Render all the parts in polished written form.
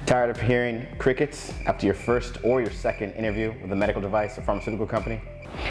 Tired of hearing crickets after your first or your second interview with a medical device or pharmaceutical company?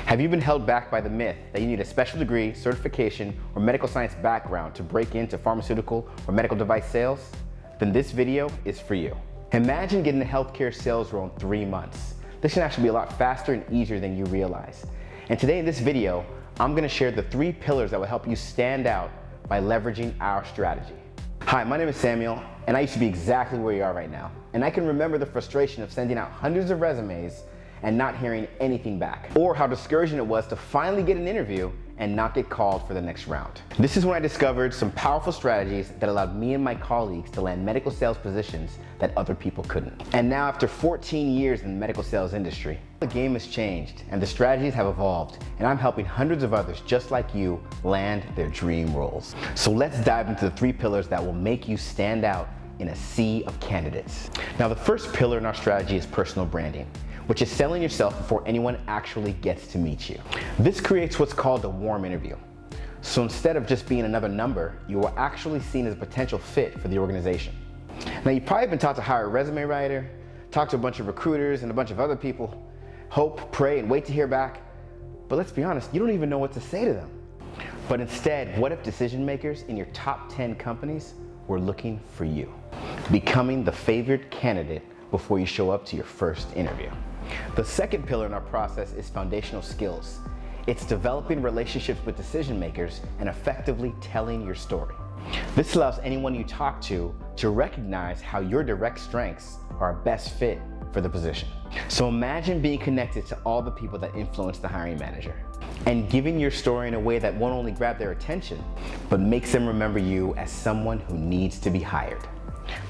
Have you been held back by the myth that you need a special degree, certification, or medical science background to break into pharmaceutical or medical device sales? Then this video is for you. Imagine getting a healthcare sales role in 3 months. This can actually be a lot faster and easier than you realize. And today in this video, I'm going to share the 3 pillars that will help you stand out by leveraging our strategy. Hi, my name is Samuel, and I used to be exactly where you are right now. And I can remember the frustration of sending out hundreds of resumes and not hearing anything back, or how discouraging it was to finally get an interview and not get called for the next round. This is when I discovered some powerful strategies that allowed me and my colleagues to land medical sales positions that other people couldn't. And now, after 14 years in the medical sales industry, the game has changed and the strategies have evolved, and I'm helping hundreds of others just like you land their dream roles. So let's dive into the 3 pillars that will make you stand out in a sea of candidates. Now, the first pillar in our strategy is personal branding, which is selling yourself before anyone actually gets to meet you. This creates what's called a warm interview. So instead of just being another number, you are actually seen as a potential fit for the organization. Now, you've probably been taught to hire a resume writer, talk to a bunch of recruiters and a bunch of other people, hope, pray, and wait to hear back. But let's be honest, you don't even know what to say to them. But instead, what if decision makers in your top 10 companies were looking for you, becoming the favored candidate before you show up to your first interview? The second pillar in our process is foundational skills. It's developing relationships with decision makers and effectively telling your story. This allows anyone you talk to recognize how your direct strengths are a best fit for the position. So imagine being connected to all the people that influence the hiring manager and giving your story in a way that won't only grab their attention, but makes them remember you as someone who needs to be hired.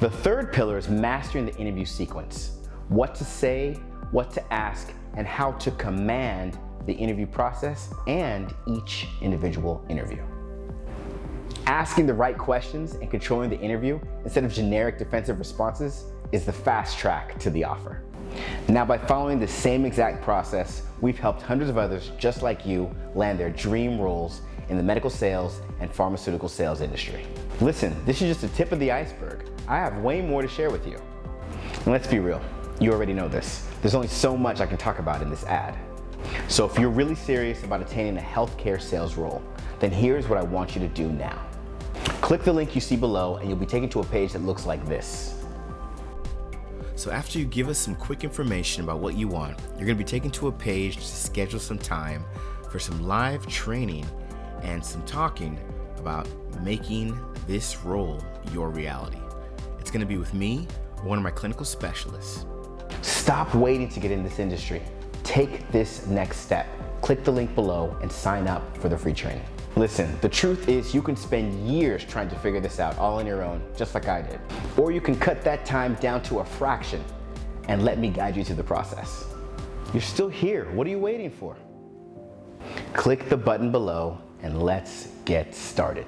The third pillar is mastering the interview sequence. What to say, what to ask, and how to command the interview process and each individual interview. Asking the right questions and controlling the interview instead of generic defensive responses is the fast track to the offer. Now, by following the same exact process, we've helped hundreds of others just like you land their dream roles in the medical sales and pharmaceutical sales industry. Listen, this is just the tip of the iceberg. I have way more to share with you. And let's be real, you already know this. There's only so much I can talk about in this ad. So if you're really serious about attaining a healthcare sales role, then here's what I want you to do now. Click the link you see below and you'll be taken to a page that looks like this. So after you give us some quick information about what you want, you're going to be taken to a page to schedule some time for some live training and some talking about making this role your reality. It's going to be with me, one of my clinical specialists. Stop waiting to get in this industry. Take this next step. Click the link below and sign up for the free training. Listen, the truth is you can spend years trying to figure this out all on your own, just like I did. Or you can cut that time down to a fraction and let me guide you through the process. You're still here. What are you waiting for? Click the button below and let's get started.